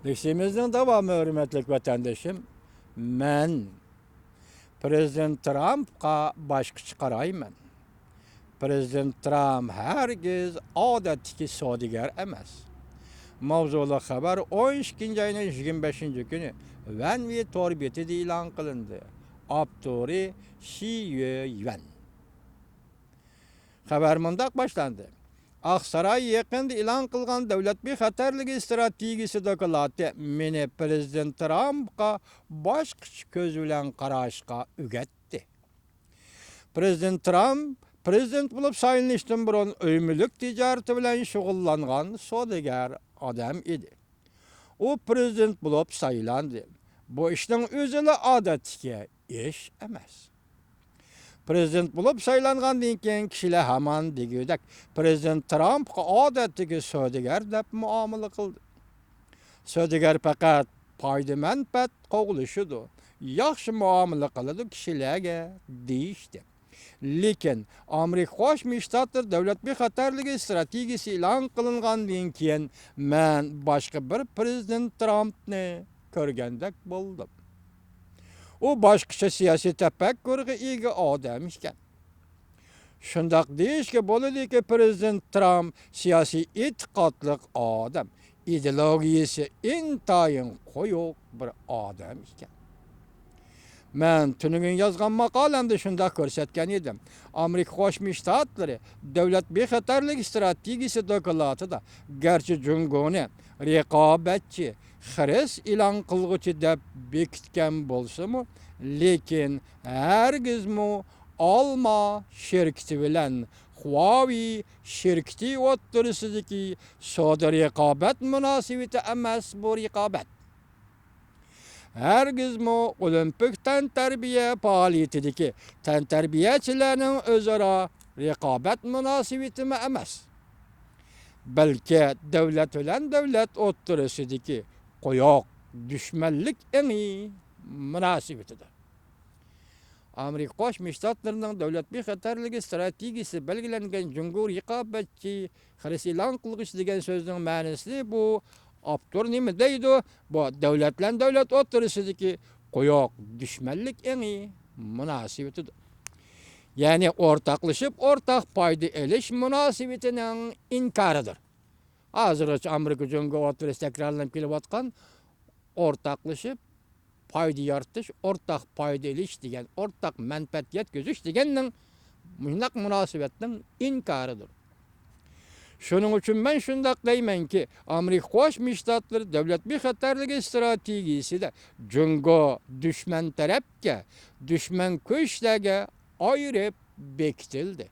Listемizin devamı hürmetlik vatandaşım. Men Prezident Trump'a başkı çıkarayım. Prezident Trump hergiz adetki sodigar emas. Mavzulu haber 12 ayının 25. günü Wenvi torbiyeti ilan kılındı. Abduri Xi Yuan. Haber mındak başlandı. Aksaray yakında ilan kılgan devlet bir xatarlığı stratejisi dokulatı meni Prezident Trump'a başkı köz bilen qarashqa ügetti. Prezident Trump prezident bulup sayılıştın burun öymülük ticareti bilen şugullangan sodagar adam idi. O prezident bulup sayılandı. Bu işin özüle adetki iş emas. Prezident bulup saylangandan keyin kişiler haman degüdek Prezident Trump'a adetdeki södegar dep muamele kıldı. Södegar fakat payda menfaat qoguluşudu. Yaxşı muamele kılıdı kişilerge deyişti. Lekin Amerika Qo'shma Shtatlar davlat bexatarligi strategiyasi e'lon qilingandan keyin men boshqa bir prezident Trumpni ko'rgandek bo'ldim. U boshqacha siyosiy tafakkurga ega odam ekan. Shundoq deyishga bo'ladiki, prezident Trump siyosiy e'tiqodli odam, ideologiyasi intayin qo'yuq bir odam ekan. Men tünügün yazgan makalemde şunda ko'rsatgan edim. Amerika Qo'shma Shtatlari davlat bexatarlik strategiyasi dokulatida garchi Jungoni raqobatchi, xiris e'lon qilg'uchi deb bekitgan bo'lsa-mu, lekin hargizmu Olma şirkati bilan Huawei şirkati o'ttirisidagi savdo raqobat munosabati emas bu raqobat. Hergizmo olimpik tantarbiya faoliyatidagi tantarbiyachilarning o'zaro raqobat munosabati emas. Balki davlat bilan davlat o'ttirisidagi qo'yoq dushmanlik eng munosabatidir. Amerika Qo'shma Shtatlarining davlat bexatarligi strategiyasi belgilangan jungur raqobatchi xiris e'lon qilg'ich degan so'zning ma'nosi bu Abdur nima deydi? Bu davlat bilan davlat o'ttirisidagi qo'yoq dushmanlik eng munosabatidir. Ya'ni o'rtaqlashib o'rtaq foyda elish munosabatining inkoridir. Hozircha Amerika jungo o'ttirisi takrorlanib kelayotgan o'rtaqlashib foyda yaratish, o'rtaq foyda elish degan, o'rtaq manfaat yetkazish deganning bunaq munosabatning inkoridir. Şunun için ben şundak deymenki Amerika Qo'shma Shtatlari davlat bexatarligi strategiyasi de jungo düşman tarafga, düşman kuchlarga ayirib bekitildi.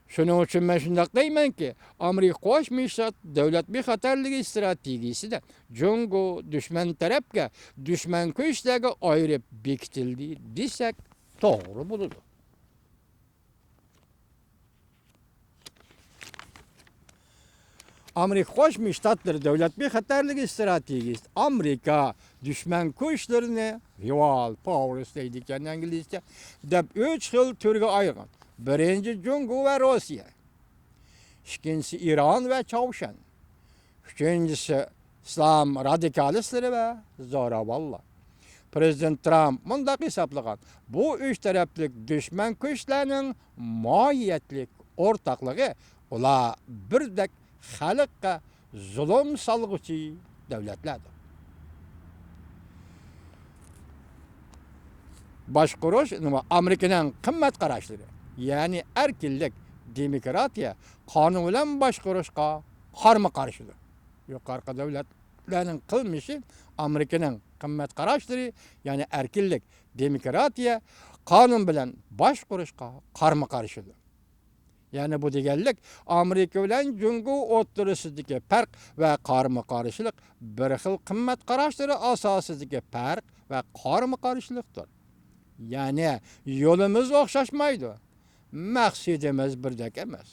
Şunun için ben şundak deymenki Amerika Qo'shma Shtatlari davlat bexatarligi strategiyasi de jungo düşman tarafga, düşman kuchlarga ayirib bekitildi desek to'g'ri bo'ladi. Amerika Qo'shma Shtatlari davlat bexatarligi strategiyasi Amerika düşman kuchlarini rival powers deydi ekan inglizcha deb 3 xil turga ayirgan. Birinchi Jungo va Rossiya. Ikkinchisi Iron va Chavshan. Uchinchisi islom radikalistlari va zo'ravonlar. Prezident Trump mundaq hisoblagan. Bu 3 taraflik düşman kuchlarning mohiyatlik o'rtaqligi ular birdek xalqqa zulm salg'uchi davlatlardir. Boshqarish nima Amerikaning qimmat qarashlari, ya'ni erkinlik, demokratiya, qonun bilan boshqarishga qarama-qarshidir. Yuqorqi davlatlarning qilmishi Amerikaning qimmat qarashlari, ya'ni erkinlik, demokratiya, qonun bilan boshqarishga qarama-qarshidir. Yani bu deganlik Amerika bilan jungo o'ttirisidagi farq va qarama-qarshilik bir xil qimmat qarashlari asosidagi farq va qarama-qarshilikdir. Yani yo'limiz o'xshashmaydi. Maqsadimiz birdek emas.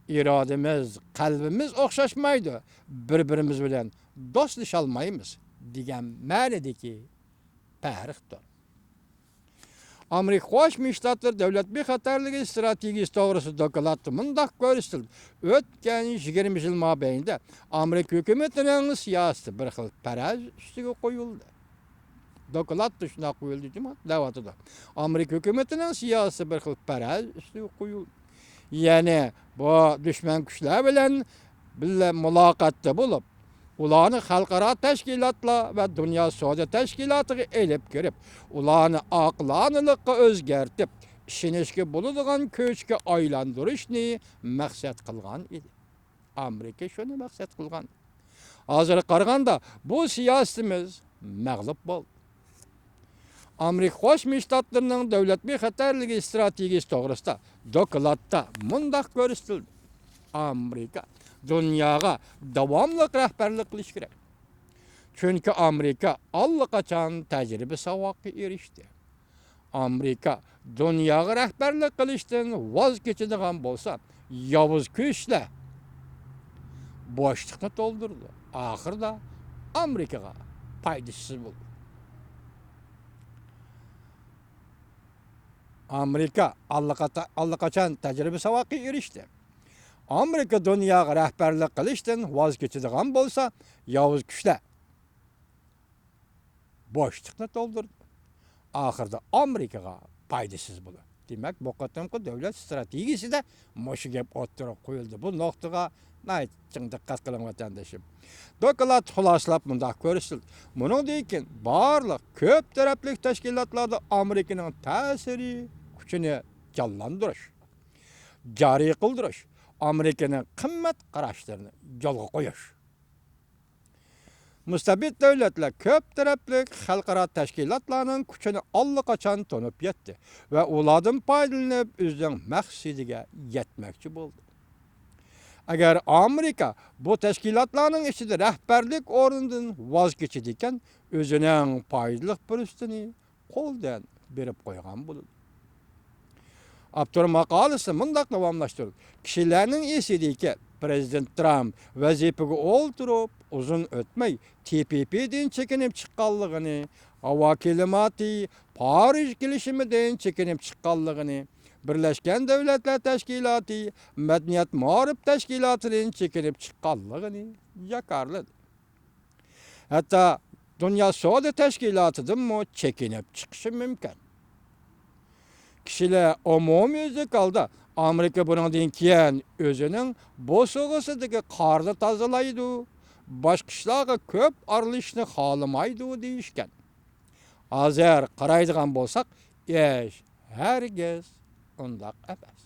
İradimiz, qalbimiz o'xshashmaydi. Bir-birimiz bilan do'stlasha olmaymiz degan ma'nodagi farqdir. Amerika Qo'shma Shtatlar davlat bexatarligi strategiyasi to'g'risida dokladda mundaq ko'rsatildi. O'tgan 20 yil mobaynida Amerika hukumatining siyosati bir xil faraz ustiga qo'yildi. Dokladda shunday qo'yildi dema, davatida. Amerika hukumatining siyosati bir xil faraz ustiga qo'yildi. Ya'ni bu dushman kuchlar bilan birga muloqotda bo'lib, ularni xalqaro tashkilotlar va dunyo savdo tashkilotiga elib kirib, ularni aqlonilikqa o'zgartib, ishonishga bo'ladigan ko'chga aylantirishni maqsad qilgan edi. Amerika shuni maqsad qilgan. Hozir qaraganda bu siyosatimiz mag'lub bo'ldi. Amerika Qo'shma Shtatlarining davlat bexatarligi strategiyasi to'g'risida dokladda mundaq ko'rsatildi. Amerika dunyoga davomli rahbarlik qilish kerak. Chunki Amerika allaqachon tajriba savodga erishdi. Amerika dunyoga rahbarlik qilishdan voz kechadigan bo'lsa, yovuz kuchlar bo'shliqni to'ldirdi. Oxirida Amerikaga foydasiz bo'ldi. Amerika allaqachon tajriba savodga erishdi. Amerika dunyoga rahbarlik qilishdan voz kechadigan bo'lsa, yovuz kuchlar bo'shliqni to'ldirdi. Oxirida Amerikaga foydasiz bo'ldi. Demak, bu qatamqi davlat strategiyasida mushu gap o'tirib qo'yildi. Bu nuqtaga ching diqqat qiling vatandoshim. Doklad xulosalab mundaq ko'rsatildi. Buningdan keyin barliq ko'p tarafli tashkilotlarda Amerikaning ta'siri kuchini jonlantirish, joriy qildirish, Amerikaning qimmat qarashlarini yo'lga qo'yish. Mustabid davlatlar ko'p tarafli xalqaro tashkilotlarning kuchini allaqachon to'nib yetdi va ulardan foydalanib o'zining maqsadiga yetmoqchi bo'ldi. Agar Amerika bu tashkilotlarning ichida rahbarlik o'rnidan voz kechadi ekan, o'zining foydali fursatini qo'ldan berib qo'ygan bo'ladi. Abdur maqolasi mundaq davomlashtirdi. Kishilarning esidagi Prezident Trump vazifaga o'ltirib, uzun o'tmay TPP'dan chekinib chiqqanligini, havo kelimati Parij kelishimidan chekinib chiqqanligini, Birlashgan Davlatlar Tashkiloti, Madaniyat ma'rif tashkilotidan chekinib chiqqanligini yakarladi. Hatto Dunyo savdo tashkilotidan mo chekinib chiqishi mumkin. Kishilar umumiy holda Amerika bundan keyin o'zining bo'sog'isidagi qorni tozalaydi, boshqa ishlarga ko'p aralashishni xohlamaydi deyishgan. Hozir qaraydigan bo'lsak, hargiz undaq emas.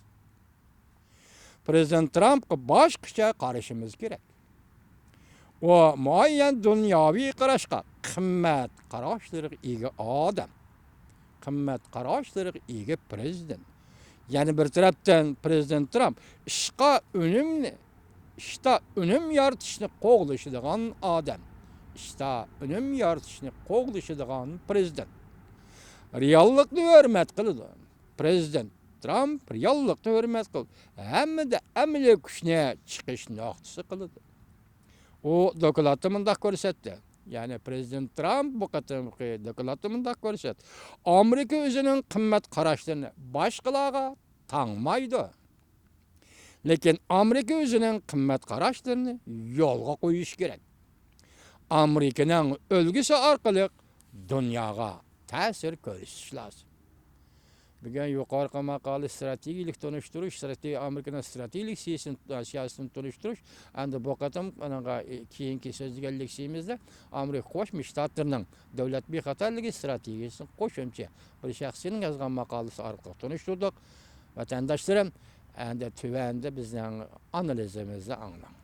Prezident Trumpga boshqacha qarashimiz kerak. U muayyan dunyoviy qarashga qimmat qarashlariga ega odam. Qimmat qarashlariga ega prezident. Yani bir tarafdan Prezident Trump ishqa unum yaratishni qo'g'lashadigan odam. Unum yaratishni qo'g'lashadigan prezident. Reallikni hurmat qiladi. Prezident Trump reallikni hurmat qiladi. Hammada amaliy kuchni chiqish nuqtasi qiladi. U dokladda mundaq ko'rsatdi. Yani Prezident Trump bu qatimqi dokladda mundaq ko'rsatdi. Amerika o'zining qimmat qarashlarini boshqalarga tangmaydi. Lekin Amerika o'zining qimmat qarashlarini yo'lga qo'yish kerak. Amerikaning o'lgisi orqali dunyoga ta'sir ko'rsatish lozim. Bugun yuqorqi maqola strategik tonishtirish, Amerikaning strategik siyosatini tonishtirish, endi bu qatam keyingi so'zlaganligimizda Amerika Qo'shma Shtatlarining davlat bexatarligi strategiyasini qo'shimcha bir shaxsning yozgan maqolasi orqali tanishtirdik. Vatandoshlarım, endi tuvanda bizning analizimizni anglang.